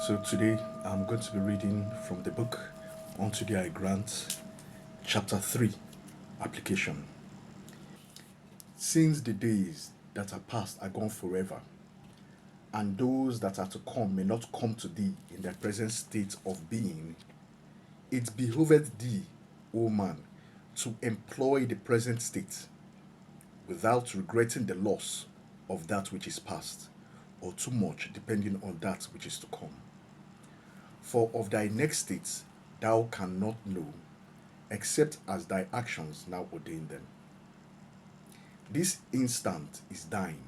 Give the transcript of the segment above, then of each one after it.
So today I'm going to be reading from the book Unto Thee I Grant, chapter 3, application. Since the days that are past are gone forever, and those that are to come may not come to thee in their present state of being, it behoveth thee, O man, to employ the present state without regretting the loss of that which is past, or too much depending on that which is to come. For of thy next state thou cannot know, except as thy actions now ordain them. This instant is thine,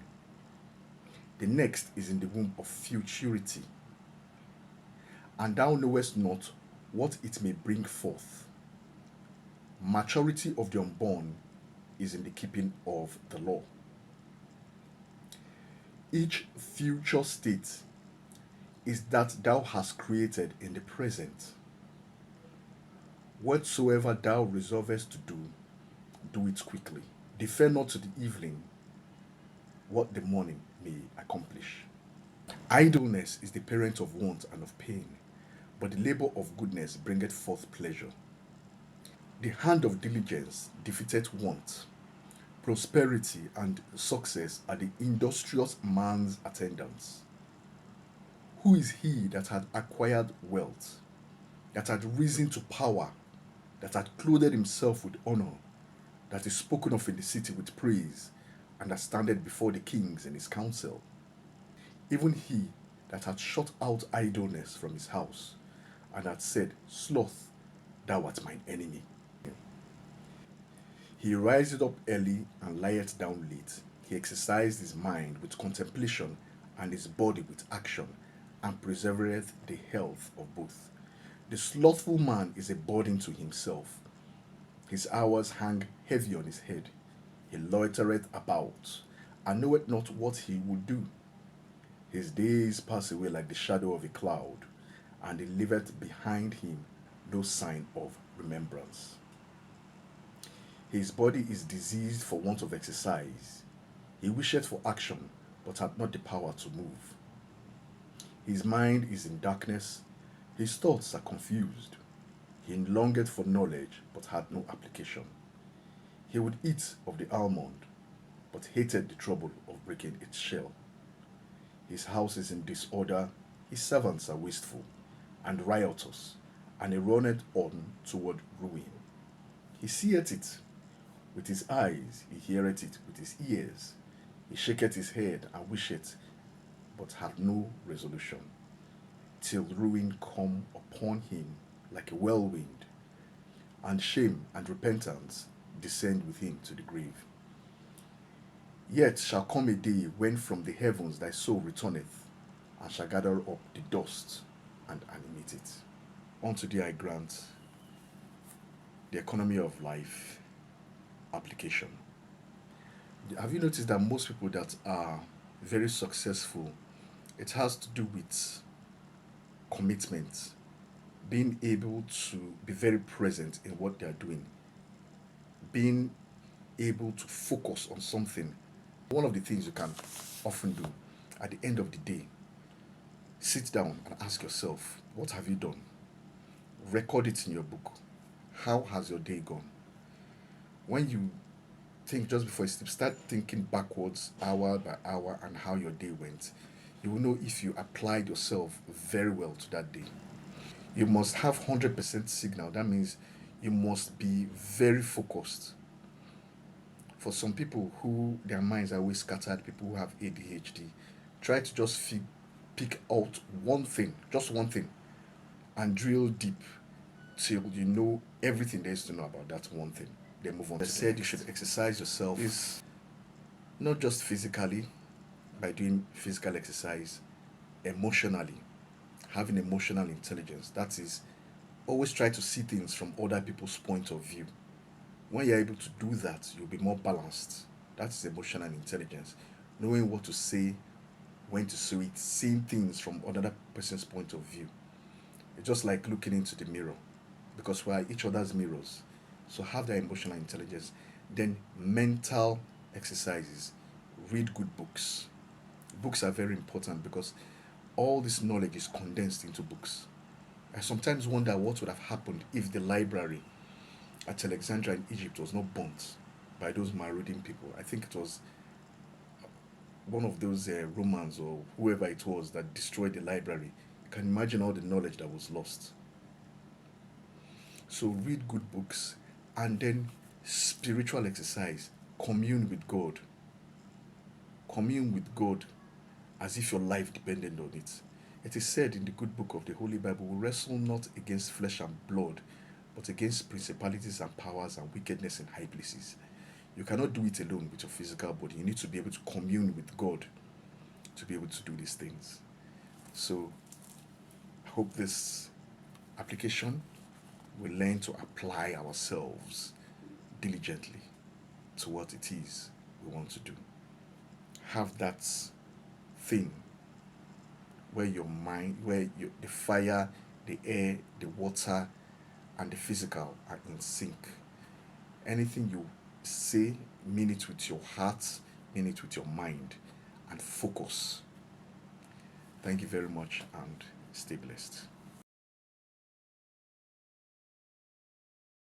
the next is in the womb of futurity, and thou knowest not what it may bring forth. Maturity of the unborn is in the keeping of the law. Each future state is that thou hast created in the present. Whatsoever thou resolvest to do, do it quickly. Defer not to the evening what the morning may accomplish. Idleness is the parent of want and of pain, but the labor of goodness bringeth forth pleasure. The hand of diligence defeateth want. Prosperity and success are the industrious man's attendants. Who is he that hath acquired wealth, that hath risen to power, that hath clothed himself with honor, that is spoken of in the city with praise, and that standeth before the kings in his council? Even he that hath shut out idleness from his house, and hath said, Sloth, thou art mine enemy. He riseth up early and lieth down late. He exercised his mind with contemplation and his body with action, and preserveth the health of both. The slothful man is a burden to himself. His hours hang heavy on his head. He loitereth about, and knoweth not what he will do. His days pass away like the shadow of a cloud, and he leaveth behind him no sign of remembrance. His body is diseased for want of exercise. He wisheth for action, but hath not the power to move. His mind is in darkness, his thoughts are confused. He longeth for knowledge, but had no application. He would eat of the almond, but hated the trouble of breaking its shell. His house is in disorder, his servants are wasteful and riotous, and he runneth on toward ruin. He seeth it with his eyes, he heareth it with his ears. He shaketh his head and wisheth, but hath no resolution, till ruin come upon him like a whirlwind, and shame and repentance descend with him to the grave. Yet shall come a day when from the heavens thy soul returneth, and shall gather up the dust and animate it. Unto thee I grant the economy of life application. Have you noticed that most people that are very successful, it has to do with commitment, being able to be very present in what they are doing, being able to focus on something. One of the things you can often do at the end of the day, sit down and ask yourself, what have you done? Record it in your book. How has your day gone? When you think just before you sleep, start thinking backwards, hour by hour, and how your day went. You will know if you applied yourself very well to that day. You must have 100% signal. That means you must be very focused. For some people who their minds are always scattered, people who have ADHD, try to just pick out one thing, just one thing, and drill deep till you know everything there is to know about that one thing. Then move on. I said you should exercise yourself, is not just physically by doing physical exercise, emotionally, having emotional intelligence. That is, always try to see things from other people's point of view. When you're able to do that, you'll be more balanced. That's emotional intelligence. Knowing what to say, when to say it, seeing things from another person's point of view. It's just like looking into the mirror, because we are each other's mirrors. So have that emotional intelligence. Then mental exercises. Read good books. Books are very important because All this knowledge is condensed into books. I sometimes wonder what would have happened if the library at Alexandria in Egypt was not burnt by those marauding people. I think it was one of those Romans or whoever it was that destroyed the library. You can imagine all the knowledge that was lost. So read good books and then spiritual exercise. Commune with God. Commune with God as if your life depended on it. It is said in the good book of the Holy Bible, we wrestle not against flesh and blood, but against principalities and powers and wickedness in high places. You cannot do it alone with your physical body. You need to be able to commune with God to be able to do these things. So I hope this application will learn to apply ourselves diligently to what it is we want to do. Have that thing where your mind, the fire, the air, the water, and the physical are in sync. Anything you say, mean it with your heart, mean it with your mind, and focus. Thank you very much and stay blessed.